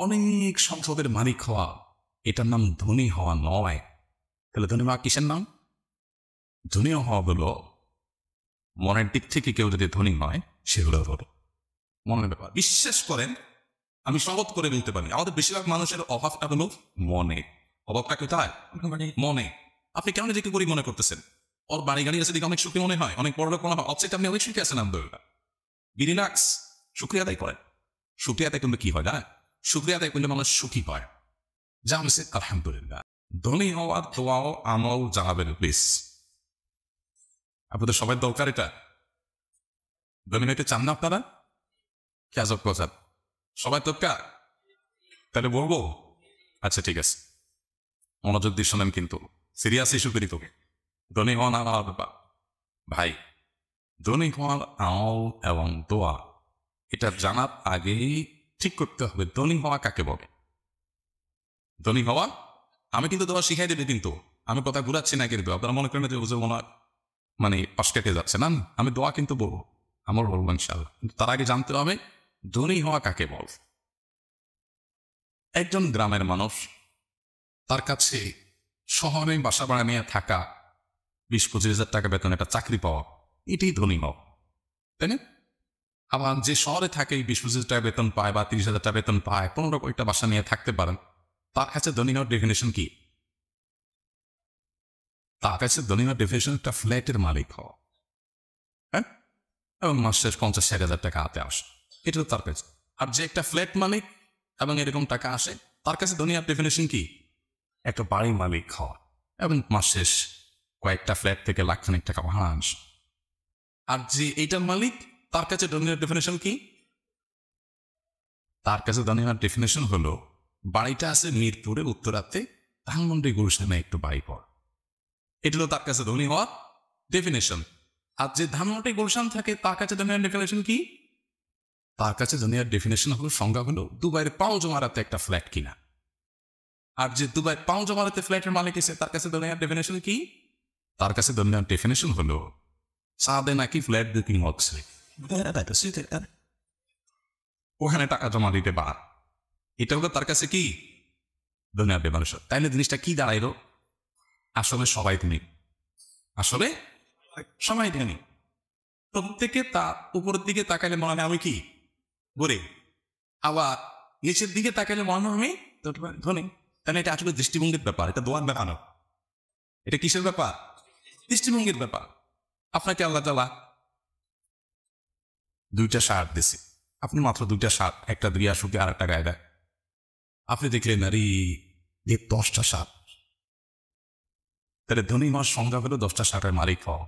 অনেক সম্পদের মালিক হওয়া, এটার নাম ধনী হওয়া নয়। তাহলে ধনী হওয়া কিসের নাম? ধনী হওয়া হলো মনের দিক থেকে কেউ যদি ধনী হয় সেগুলো হলো মনের ব্যাপার। বিশ্বাস করেন, আমি শপথ করে বলতে পারি, আমাদের বেশিরভাগ মানুষের অভাবটা হলো মনে। অভাবটা কোথায়? মনে। আপনি কেমন নিজেকে গরিব মনে করতেছেন? ওর বাড়ি গাড়ি আছে দিকে অনেক সুখী মনে হয়, অনেক বড় লোক মনে হয়, অবশ্যই আপনি অনেক সুখী আছেন। আলহামদুলিল্লাহ, রিল্যাক্স, শুক্রিয়া আদায় করেন। শুক্রিয়া আদায় করলে কি হয় না? শুক্রিয়া আদায় করলে মানুষ সুখী হয়। যা হয়েছে আলহামদুলিল্লাহ। ধনী হওয়ার দোয়াও আমল জানাবেন প্লিজ। আপনাদের সবাই দরকার এটা। ধনী হইতে চান না আপনারা? ক্যাজব কথা, সবাই দরকার। তাহলে বলবো? আচ্ছা ঠিক আছে, মনোযোগ দিয়ে শোনেন কিন্তু, সিরিয়াস ইস্যু করি তোকে। ধনী হওয়া না হওয়ার ব্যাপার ভাই, ধনী হওয়ার আমল এবং দোয়া এটা জানার আগেই ঠিক করতে হবে ধনী হওয়া কাকে বলে। ধনী হওয়া, আমি কিন্তু দোয়া শিখাই দেবে, কিন্তু আমি কথা ঘুরাচ্ছি না, কিন্তু আপনারা মনে করেন যে বুঝে মনে হয় মানে পাশ কেটে যাচ্ছে না। আমি দোয়া কিন্তু বলবো, আমার বলবো ইনশাআল্লাহ, কিন্তু তার আগে জানতে হবে ধনী হওয়া কাকে বল। একজন গ্রামের মানুষ, তার কাছে শহরে বাসা ভাড়া নিয়ে থাকা, 20-25 হাজার টাকা বেতন একটা চাকরি পাওয়া, এটাই ধনী হওয়া, তাই না? আবার যে শহরে থাকে 20-25 হাজার টাকা বেতন পায় বা 30 হাজার টাকা বেতন পায়, কোনো রকম একটা বাসা নিয়ে থাকতে পারেন, তার কাছে ধনী হওয়ার ডেফিনেশন কি? তার কাছে ধনী হওয়ার ডেফিনেশন একটা ফ্ল্যাটের মালিক হওয়া, হ্যাঁ, এবং মাসে 50-60 হাজার টাকা হাতে আসে, এটা তো তার কাছে। আর যে একটা ফ্ল্যাট মালিক এবং এরকম টাকা আসে, তার কাছে ধনী হওয়ার ডেফিনেশন কি? একটা বাড়ির মালিক হওয়া এবং মাস শেষ কয়েকটা ফ্ল্যাট থেকে লাখখানিক টাকা ভাড়া আসে। আর যে এইটার মালিক, তার কাছে ধনী হওয়ার ডেফিনেশন কি? তার কাছে ধনী হওয়ার ডেফিনেশন হলো বাড়িটা আছে মিরপুরে উত্তরাতে, ধানমন্ডি গুলশানে একটু বাড়ি পর, এটা হলো তার কাছে ধনী হওয়ার ডেফিনেশন। আর যে ধানমন্ডি গুলশান থাকে, তার কাছে ধনী হওয়ার ডেফিনেশন কি? তার কাছে ধনী হওয়ার ডেফিনেশন হলো, সংজ্ঞা হলো দুবাইয়ের পাঁচজমারাতে একটা ফ্ল্যাট কিনা। আর যে দুবাই পাঁচজমারাতে ফ্ল্যাটের মালিক এসে, তার কাছে ধনী হওয়ার ডেফিনেশন কি? তার কাছে ধনী হওয়ার ডেফিনেশন হলো সাদে নাকি ফ্ল্যাট বুকিং হচ্ছে, ওখানে টাকা জমা দিতে পার, এটা হলো তার কাছে কি? ধনী হওয়ার ডেফিনেশন। তাইলে জিনিসটা কি দাঁড়াইলো? আসলে সবাই ধনী, আসলে সবাই ধনী। প্রত্যেকে তার উপরের দিকে তাকাইলে মনে হয় আমি কি গরিব, আবার নিচের দিকে তাকাইলে মনে হয় আমি ধনী। তাহলে এটা আসলে দৃষ্টিভঙ্গির ব্যাপার, এটা দোয়ার ব্যাপার না। এটা কিসের ব্যাপার? দৃষ্টিভঙ্গির ব্যাপার। আপনাকে আল্লাহ তাআলা 2টা শার্ট দিছে, আপনি মাত্র 2টা শার্ট, একটা দিয়া শুকে আর একটা গায়ে দেয়। আপনি দেখলেন আরে 10টা শার্ট, তাহলে ধনী হওয়ার সংজ্ঞা হলো 10টা শার্টের মালিক হওয়া।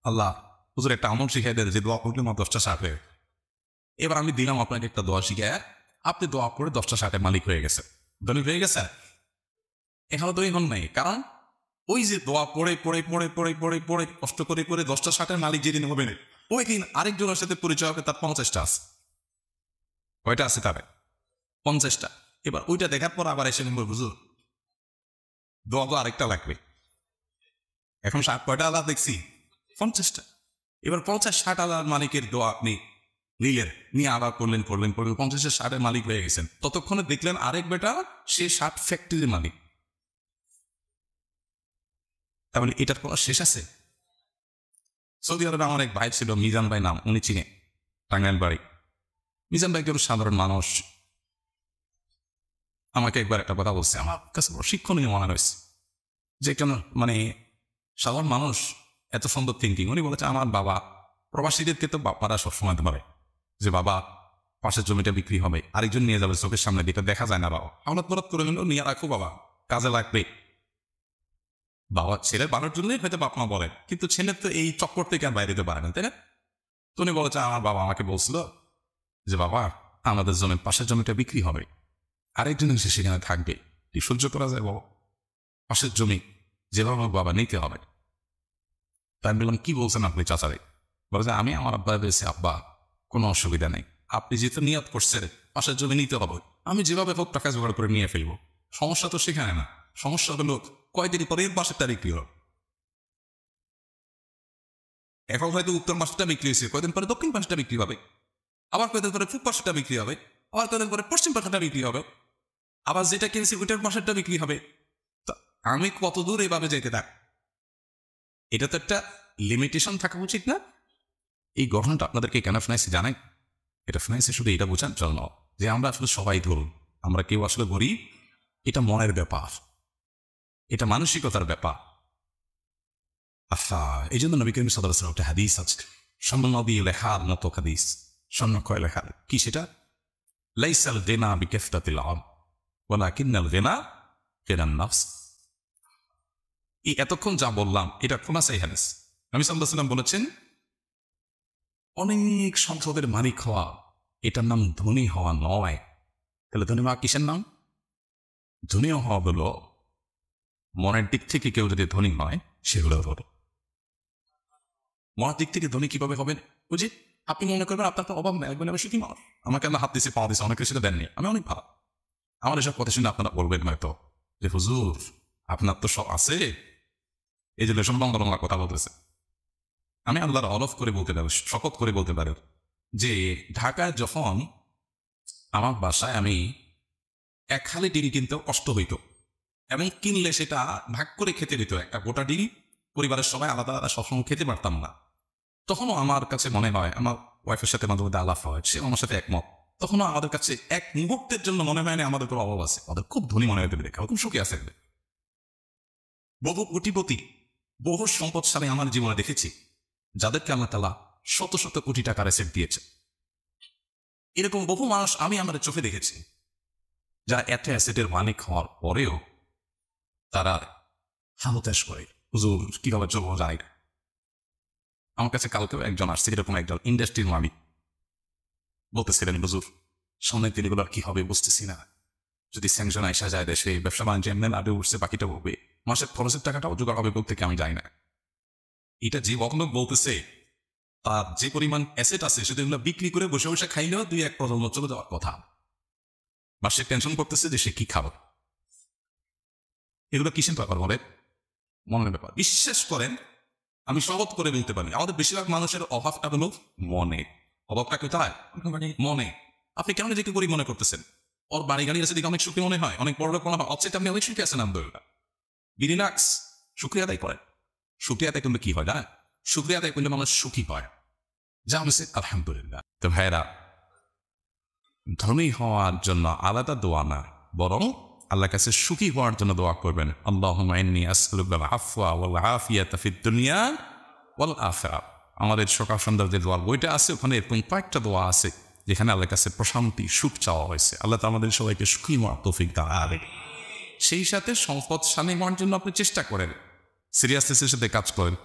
আল্লাহ হুজুর একটা আমল শিখাই দেয় যে দোয়া করলে আমার 10টা শার্ট হয়ে। এবার আমি দিলাম আপনাকে একটা দোয়া শিখায়, আপনি দোয়া করে 10টা শার্টের মালিক হয়ে গেছে, ধনী হয়ে গেছে। এখানে ধনী হন নাই, কারণ ওই যে দোয়া পড়ে পড়ে পড়ে পড়ে পড়ে পড়ে কষ্ট করে করে 10টা শার্টের মালিক যেদিন হবে না, ওই দিন আরেকজনের সাথে পরিচয় হবে, তার 50টা আছে। কয়টা আছে তার? 50টা। এবার ওইটা দেখার পর আবার এসে নিব, বুঝুন দোয়া তো আরেকটা লাগবে। এখন শার্ট কয়টা আলাদা দেখছি? 50টা। এবার 50-60 আলাদা মালিকের দোয়া আপনি নিলেন, নিয়ে আবার করলেন করলেন করলেন, 50 শার্টের মালিক হয়ে গেছেন। ততক্ষণে দেখলেন আরেক বেটা সে শার্ট ফ্যাক্টরির মালিক। তার মানে এটার কোনো শেষ আছে? সৌদি আরবে আমার এক ভাই ছিল, মিজান ভাই নাম, উনি চিনে, টাঙ্গাইল বাড়ি। মিজান ভাই একজন সাধারণ মানুষ। আমাকে একবার একটা কথা বলছে, আমার কাছে শিক্ষণীয় মনে হয়েছে, যে কেন মানে সাধারণ মানুষ এত সুন্দর থিঙ্কিং। উনি বলেছে আমার বাবা, প্রবাসীদেরকে তো বাবারা সবসময় পারে যে বাবা পাশের জমিটা বিক্রি হবে, আরেকজন নিয়ে যাবে চোখের সামনে, যেটা দেখা যায় না। বাবা হঠাৎ হঠাৎ করে হলো নিয়ে রাখো, বাবা কাজে লাগবে। বাবা ছেলের বানার জন্যই হয়তো বাপ মা বলেন, কিন্তু ছেলের তো এই চক্কর থেকে আর বাইরে দিতে পারে না, তাই না? তো উনি বলেছে আমার বাবা আমাকে বলছিল যে বাবা আমাদের জমির পাশের জমিটা বিক্রি হবে, আরেকজন এসে সেখানে থাকবে, এই সহ্য করা যায় বাবা? পাশের জমি যেভাবে বাবা নিতে হবে। তাই আমি বললাম কি বলছেন আপনি চাচারে? বলে যে আমি আমার আব্বা বলেছি আব্বা কোনো অসুবিধা নেই, আপনি যেহেতু নিয়ত করছেন পাশের জমি নিতে হবে, আমি যেভাবে হোক টাকা জোগাড় করে নিয়ে ফেলবো। সমস্যা তো সেখানে না, সমস্যা হলো কয়দিন পরে এর পাশেরটা বিক্রি হবে। এখন হয়তো উত্তর পাশটা বিক্রি হয়েছে, কয়দিন পরে দক্ষিণ পাশটা বিক্রি হবে, আবার কয়দিন পরে পূর্ব পাশটা বিক্রি হবে, আবার কয়দিন পরে পশ্চিম পাশটা বিক্রি হবে। আবার যেটা কিনছি ওইটার পাশেরটা বিক্রি হবে। তা আমি কত দূর এইভাবে যেতে থাক, এটা তো একটা লিমিটেশন থাকা উচিত না? এই গঠনটা আপনাদেরকে কেন শোনাইছি জানেন? এটা শোনাইছে শুধু এটা বোঝার জন্য যে আমরা আসলে সবাই ধরুন, আমরা কেউ আসলে গরিব, এটা মনের ব্যাপার, এটা মানসিকতার ব্যাপার। আচ্ছা, এই জন্য নবী করিম সাল্লাল্লাহু আলাইহি ওয়াসাল্লাম একটা হাদিস আছে, স্বর্ণনবী লেখার মতো হাদিস, স্বর্ণক্ষয় লেখার কি সেটা? লাইসাল গিনা বিকাসরাতিল ইলম ওয়ালাকিন্নাল গিনা গিনান নাফস। এই এতক্ষণ যা বললাম এটা কোন আছে হাদিস? নবী সাল্লাল্লাহু আলাইহি ওয়াসাল্লাম বলেছেন অনেক সম্পদের মালিক হওয়া এটার নাম ধনী হওয়া নয়। তাহলে ধনী হওয়া কিসের নাম? ধনী হওয়া হলো মনের দিক থেকে কেউ যদি ধনী হয় সেগুলো হলো। মনের দিক থেকে ধনী কিভাবে হবেন বুঝি? আপনি মনে করবেন আপনার তো অভাব নেই, আমি সুখী মানুষ, আমাকে আল্লাহ হাত দিয়েছে পা দিয়েছে, অনেক কিছু দেননি, আমি অনেক ভালো। আমার এসব কথা শুনে আপনারা বলবেন হয়তো যে হুজুর আপনার তো সব আছে, এই জন্য সব লম্বা লম্বা কথা বলতেছে। আমি আল্লাহর অলফ করে বলতে পারি, শপথ করে বলতে পারি যে ঢাকায় যখন আমার বাসায় আমি এক খালি ডিম কিনতেও কষ্ট হইত, এবং কিনলে সেটা ভাগ করে খেতে দিত, একটা গোটা ডিম পরিবারের সবাই আলাদা আলাদা সবসময় খেতে পারতাম না। তখনও আমার কাছে মনে হয়, আমার ওয়াইফের সাথে মাঝে মধ্যে আলাপ হয়, সে আমার সাথে একমত, তখনও আমাদের কাছে এক মুহূর্তের জন্য মনে হয় না আমাদের কোনো অভাব আছে, আমাদের খুব ধনী মনে হতে দেখে খুব সুখী আছে। বহু কোটিপতি, বহু সম্পদশালী আমার জীবনে দেখেছি যাদেরকে আল্লাহ তাআলা শত শত কোটি টাকার অ্যাসেট দিয়েছে। এরকম বহু মানুষ আমি আমার চোখে দেখেছি যারা এত অ্যাসেটের মালিক হওয়ার পরেও তারা হামতাস করে, হুজুর কিভাবে চলবো যাই। আমার কাছে কালকেও একজন আসছে, এরকম একজন ইন্ডাস্ট্রির মালিক, বলতেছিলেন হুজুর সামনের দিনগুলো কি হবে বুঝতেছি না, যদি স্যাংশন আইসা যায় দেশে, ব্যবসা বাণিজ্য এমনি আগে উঠছে, বাকিটা হবে, মাসের খরচের টাকাটাও জোগাড় হবে বলতে আমি যাই না। এটা যে বকলক বলতেছে তার যে পরিমাণ অ্যাসেট আছে সেগুলো বিক্রি করে বসে বসে খাইলেও 2-1 প্রজন্ম চলে যাওয়ার কথা, বা সে টেনশন করতেছে যে সে কি খাবে। এগুলো কিসের ব্যাপার বলে? মনের ব্যাপার। বিশ্বাস করেন, আমি শপথ করে বলতে পারি আমাদের বেশিরভাগ মানুষের অভাবটা হলো মনে। অভাবটা কোথায়? মনে। আপনি কেন নিজেকে গরিব মনে করতেছেন? ওর বাড়ি গাড়ি আছে দিকে অনেক সুখী মনে হয়, অনেক বড় লোক মনে হয়, অবশ্যই আপনি অনেক সুখী আছেন। আলহামদুলিল্লাহ, রিল্যাক্স, শুকরিয়া আদায় করেন। শুকরিয়া আদায় করলে কি হয় না? শুকরিয়া আদায় করলে মানুষ সুখী হয়, যা হচ্ছে আলহামদুলিল্লাহ। তো ভাইরা, ধনী হওয়ার জন্য আলাদা দোয়া না, বরং আল্লাহর কাছে সুখী হওয়ার জন্য দোয়া করবেন। আল্লাহুম্মা ইন্নী আসআলুকাল আফওয়া ওয়াল আফিয়াতা ফিদ দুনিয়া ওয়াল আখিরাহ। আমাদের সকাল সন্ধ্যার যে দোয়ার বইটা আছে ওখানে এরকম কয়েকটা দোয়া আছে যেখানে আল্লাহর কাছে প্রশান্তি, সুখ চাওয়া হয়েছে। আল্লাহ তো আমাদের সবাইকে সুখী হওয়ার তৌফিক দান। সেই সাথে সম্পদশালী হওয়ার জন্য আপনি চেষ্টা করেন, সিরিয়াসনেসের সাথে কাজ করেন।